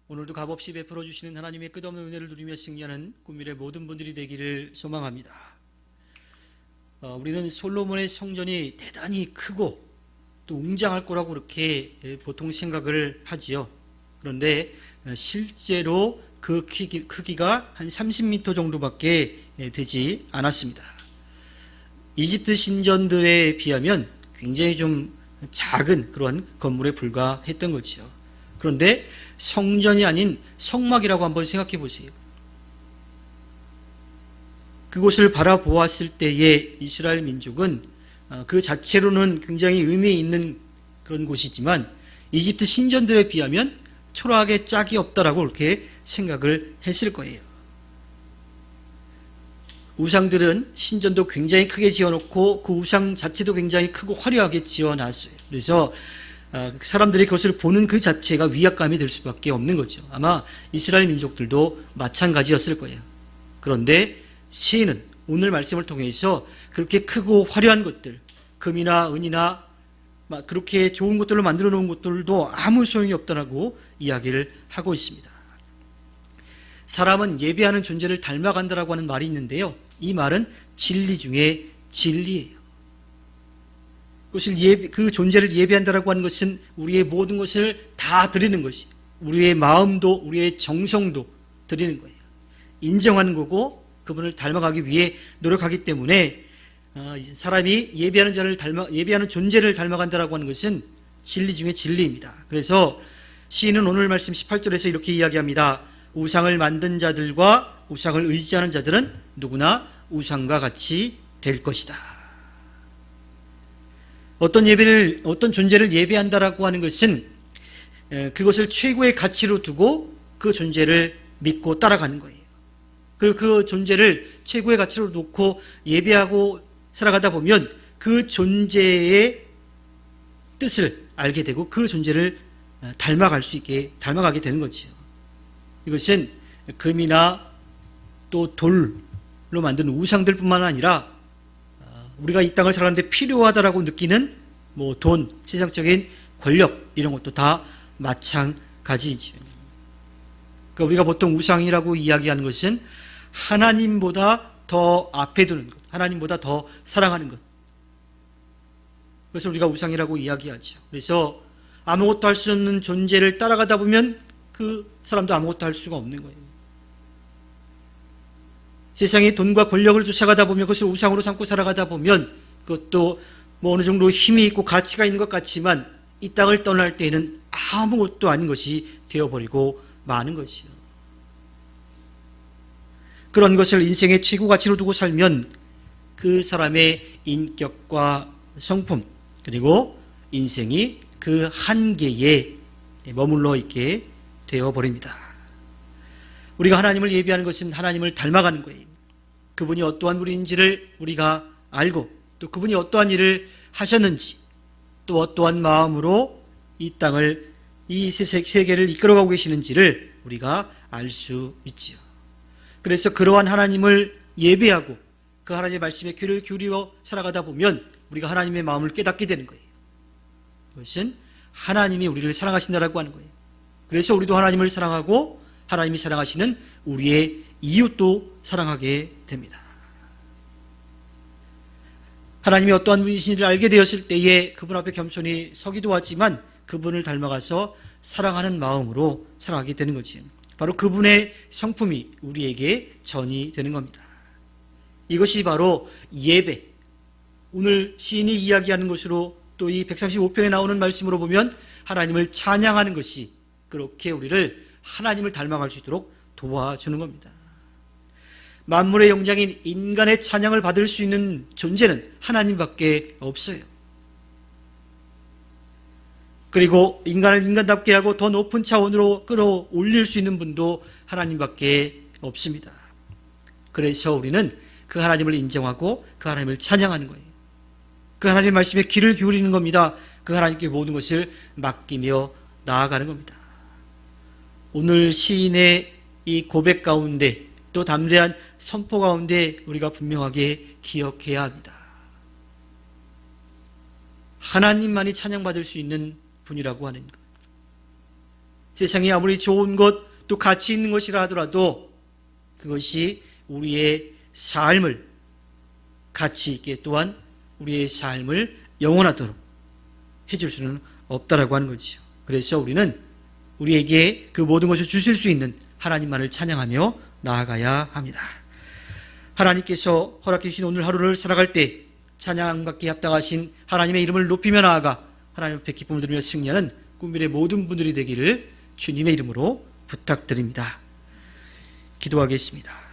오늘도 값없이 베풀어 주시는 하나님의 끝없는 은혜를 누리며 승리하는 꿈밀의 모든 분들이 되기를 소망합니다. 우리는 솔로몬의 성전이 대단히 크고 또 웅장할 거라고 그렇게 보통 생각을 하지요. 그런데 실제로 그 크기가 한 30m 정도밖에 되지 않았습니다. 이집트 신전들에 비하면 굉장히 좀 작은 그런 건물에 불과했던 거지요. 그런데 성전이 아닌 성막이라고 한번 생각해 보세요. 그곳을 바라보았을 때의 이스라엘 민족은 그 자체로는 굉장히 의미 있는 그런 곳이지만 이집트 신전들에 비하면 초라하게 짝이 없다라고 그렇게 생각을 했을 거예요. 우상들은 신전도 굉장히 크게 지어놓고 그 우상 자체도 굉장히 크고 화려하게 지어놨어요. 그래서 사람들이 그것을 보는 그 자체가 위압감이 될 수밖에 없는 거죠. 아마 이스라엘 민족들도 마찬가지였을 거예요. 그런데 시인은 오늘 말씀을 통해서 그렇게 크고 화려한 것들, 금이나 은이나 그렇게 좋은 것들로 만들어 놓은 것들도 아무 소용이 없다라고 이야기를 하고 있습니다. 사람은 예배하는 존재를 닮아간다라고 하는 말이 있는데요. 이 말은 진리 중에 진리예요. 그 존재를 예배한다라고 하는 것은 우리의 모든 것을 다 드리는 것이, 우리의 마음도 우리의 정성도 드리는 거예요. 인정하는 거고 그분을 닮아가기 위해 노력하기 때문에 사람이 예배하는 존재를 닮아간다라고 하는 것은 진리 중에 진리입니다. 그래서 시인은 오늘 말씀 18절에서 이렇게 이야기합니다. 우상을 만든 자들과 우상을 의지하는 자들은 누구나 우상과 같이 될 것이다. 어떤 존재를 예배한다라고 하는 것은 그것을 최고의 가치로 두고 그 존재를 믿고 따라가는 거예요. 그리고 그 존재를 최고의 가치로 놓고 예배하고 살아가다 보면 그 존재의 뜻을 알게 되고 그 존재를 닮아가게 되는 거지요. 이것은 금이나 또 돌로 만든 우상들뿐만 아니라 우리가 이 땅을 살아가는데 필요하다라고 느끼는 돈, 세상적인 권력 이런 것도 다 마찬가지이죠. 그러니까 우리가 보통 우상이라고 이야기하는 것은 하나님보다 더 앞에 두는 것, 하나님보다 더 사랑하는 것. 그래서 우리가 우상이라고 이야기하죠. 그래서 아무것도 할 수 없는 존재를 따라가다 보면 그 사람도 아무것도 할 수가 없는 거예요. 세상의 돈과 권력을 쫓아가다 보면 그것을 우상으로 삼고 살아가다 보면 그것도 어느 정도 힘이 있고 가치가 있는 것 같지만 이 땅을 떠날 때에는 아무것도 아닌 것이 되어버리고 마는 것이요. 그런 것을 인생의 최고 가치로 두고 살면 그 사람의 인격과 성품 그리고 인생이 그 한계에 머물러 있게 되어버립니다. 우리가 하나님을 예배하는 것은 하나님을 닮아가는 거예요. 그분이 어떠한 분인지를 우리가 알고 또 그분이 어떠한 일을 하셨는지 또 어떠한 마음으로 이 땅을 이 세계를 이끌어가고 계시는지를 우리가 알 수 있지요. 그래서 그러한 하나님을 예배하고 그 하나님의 말씀에 귀를 기울여 살아가다 보면 우리가 하나님의 마음을 깨닫게 되는 거예요. 그것은 하나님이 우리를 사랑하신다라고 하는 거예요. 그래서 우리도 하나님을 사랑하고 하나님이 사랑하시는 우리의 이웃도 사랑하게 됩니다. 하나님이 어떠한 분이신지를 알게 되었을 때에 그분 앞에 겸손히 서기도 하지만 그분을 닮아가서 사랑하는 마음으로 살아가게 되는 거지요. 바로 그분의 성품이 우리에게 전이 되는 겁니다. 이것이 바로 예배. 오늘 시인이 이야기하는 것으로 또 이 135편에 나오는 말씀으로 보면 하나님을 찬양하는 것이 그렇게 우리를 하나님을 닮아갈 수 있도록 도와주는 겁니다. 만물의 영장인 인간의 찬양을 받을 수 있는 존재는 하나님밖에 없어요. 그리고 인간을 인간답게 하고 더 높은 차원으로 끌어올릴 수 있는 분도 하나님밖에 없습니다. 그래서 우리는 그 하나님을 인정하고 그 하나님을 찬양하는 거예요. 그 하나님의 말씀에 귀를 기울이는 겁니다. 그 하나님께 모든 것을 맡기며 나아가는 겁니다. 오늘 시인의 이 고백 가운데 또 담대한 선포 가운데 우리가 분명하게 기억해야 합니다. 하나님만이 찬양받을 수 있는 분이라고 하는 것. 세상에 아무리 좋은 것, 또 가치 있는 것이라 하더라도 그것이 우리의 삶을 가치 있게, 또한 우리의 삶을 영원하도록 해줄 수는 없다라고 하는 거지요. 그래서 우리는 우리에게 그 모든 것을 주실 수 있는 하나님만을 찬양하며 나아가야 합니다. 하나님께서 허락해 주신 오늘 하루를 살아갈 때 찬양받기에 합당하신 하나님의 이름을 높이며 나아가 하나님 앞에 기쁨을 드리며 승리하는 꿈밀의 모든 분들이 되기를 주님의 이름으로 부탁드립니다. 기도하겠습니다.